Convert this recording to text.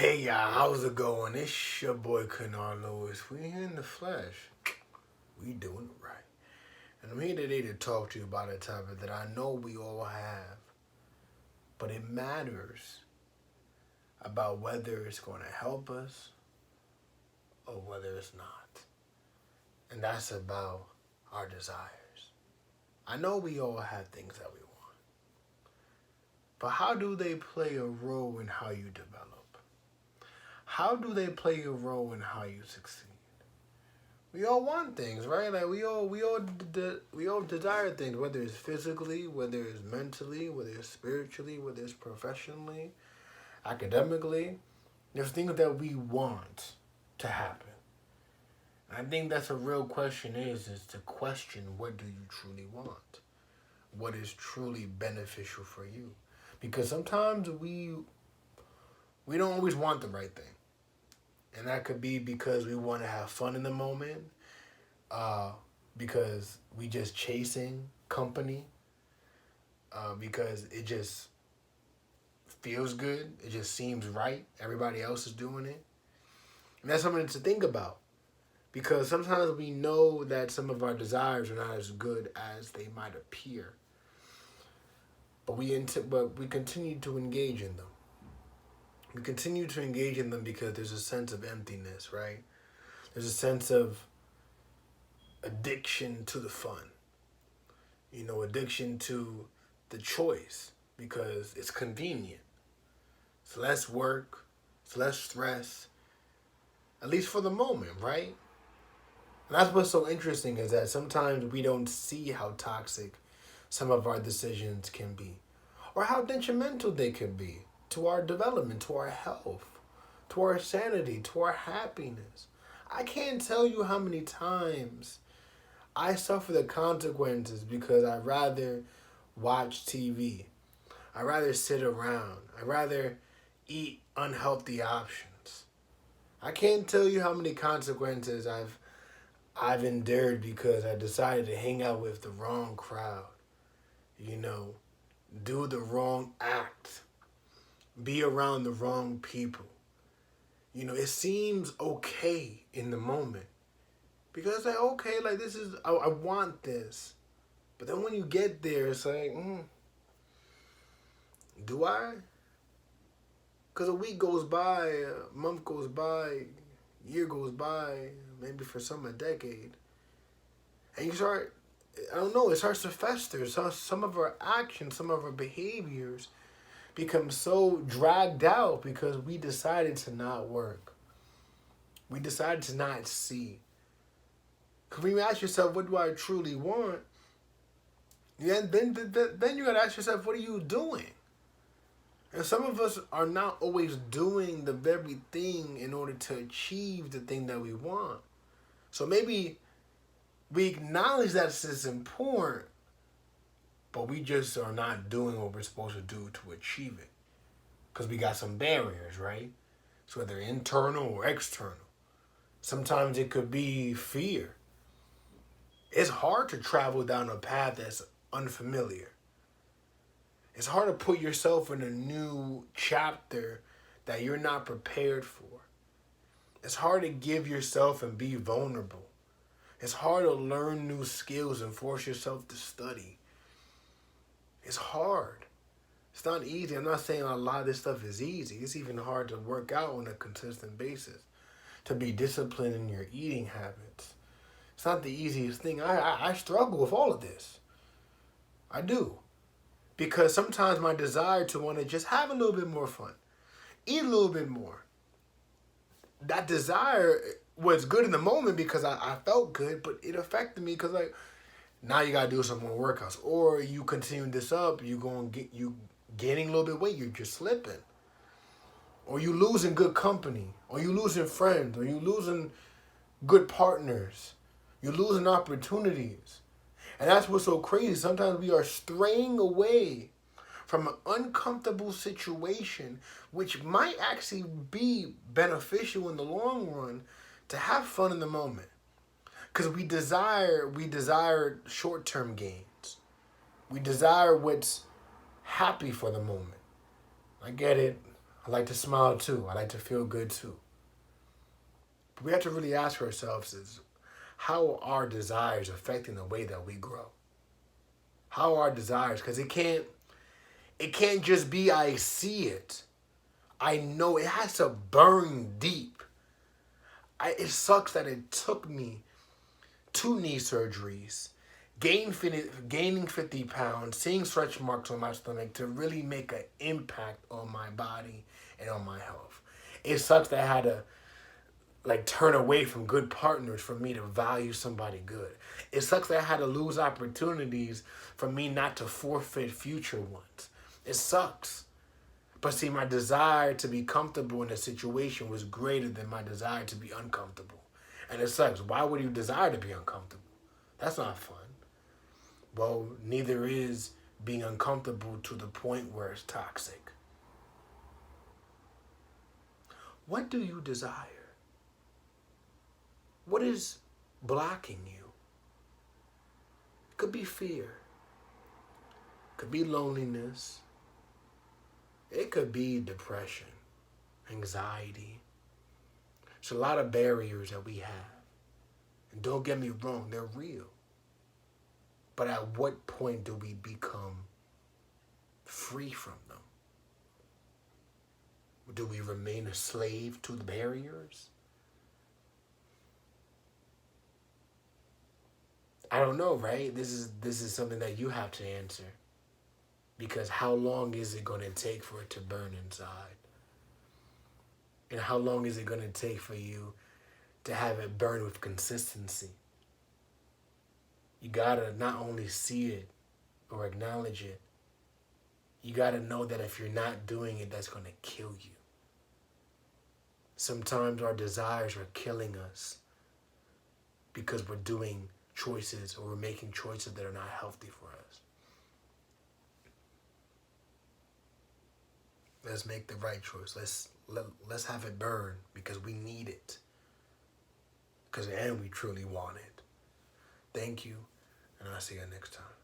Hey y'all, how's it going? It's your boy Canard Lewis. We here in the flesh. We doing it right. And I'm here today to talk to you about a topic that I know we all have, but it matters about whether it's going to help us or whether it's not. And that's about our desires. I know we all have things that we want, but how do they play a role in how you develop? How do they play a role in how you succeed? We all want things, right? Like we all desire things, whether it's physically, whether it's mentally, whether it's spiritually, whether it's professionally, academically. There's things that we want to happen. I think that's a real question is to question, what do you truly want? What is truly beneficial for you? Because sometimes we don't always want the right thing. And that could be because we want to have fun in the moment, uh, because we just chasing company, because it just feels good, it just seems right, everybody else is doing it. And that's something to think about, because sometimes we know that some of our desires are not as good as they might appear, but we continue to engage in them. We continue to engage in them because there's a sense of emptiness, right? There's a sense of addiction to the fun, addiction to the choice because it's convenient. It's less work, it's less stress, at least for the moment, right? And that's what's so interesting is that sometimes we don't see how toxic some of our decisions can be or how detrimental they can be to our development, to our health, to our sanity, to our happiness. I can't tell you how many times I suffer the consequences because I rather watch TV. I rather sit around. I rather eat unhealthy options. I can't tell you how many consequences I've endured because I decided to hang out with the wrong crowd. You know, do the wrong act, be around the wrong people. It seems okay in the moment because it's like, okay, like this is, I want this. But then when you get there, it's like, do I? Because a week goes by, a month goes by, a year goes by, maybe for some a decade. And you start, I don't know, it starts to fester. So some of our actions, some of our behaviors become so dragged out because we decided to not work. We decided to not see. Because when you ask yourself, what do I truly want? Yeah, then you gotta ask yourself, what are you doing? And some of us are not always doing the very thing in order to achieve the thing that we want. So maybe we acknowledge that it's important, but we just are not doing what we're supposed to do to achieve it. Because we got some barriers, right? So whether internal or external. Sometimes it could be fear. It's hard to travel down a path that's unfamiliar. It's hard to put yourself in a new chapter that you're not prepared for. It's hard to give yourself and be vulnerable. It's hard to learn new skills and force yourself to study. It's hard. It's not easy. I'm not saying a lot of this stuff is easy. It's even hard to work out on a consistent basis, to be disciplined in your eating habits. It's not the easiest thing. I struggle with all of this. I do. Because sometimes my desire to want to just have a little bit more fun, eat a little bit more, that desire was good in the moment because I felt good, but it affected me because like now you gotta do some more workouts, or you continue this up, you gaining a little bit of weight, you're just slipping, or you losing good company, or you losing friends, or you losing good partners, you're losing opportunities. And that's what's so crazy. Sometimes we are straying away from an uncomfortable situation, which might actually be beneficial in the long run to have fun in the moment. Because we desire short-term gains. We desire what's happy for the moment. I get it. I like to smile too. I like to feel good too. But we have to really ask ourselves is how are our desires affecting the way that we grow? How are our desires? Because it can't just be I see it. I know it has to burn deep. It sucks that it took me 2 knee surgeries, gaining 50 pounds, seeing stretch marks on my stomach to really make an impact on my body and on my health. It sucks that I had to like turn away from good partners for me to value somebody good. It sucks that I had to lose opportunities for me not to forfeit future ones. It sucks. But see, my desire to be comfortable in a situation was greater than my desire to be uncomfortable. And it sucks. Why would you desire to be uncomfortable? That's not fun. Well, neither is being uncomfortable to the point where it's toxic. What do you desire? What is blocking you? It could be fear. It could be loneliness. It could be depression, anxiety. It's a lot of barriers that we have. And don't get me wrong, they're real. But at what point do we become free from them? Do we remain a slave to the barriers? I don't know, right? This is something that you have to answer. Because how long is it going to take for it to burn inside? And how long is it going to take for you to have it burn with consistency? You gotta not only see it or acknowledge it, you gotta know that if you're not doing it, that's gonna kill you. Sometimes our desires are killing us because we're doing choices or we're making choices that are not healthy for us. Let's make the right choice. Let's have it burn because we need it. And we truly want it. Thank you, and I'll see you next time.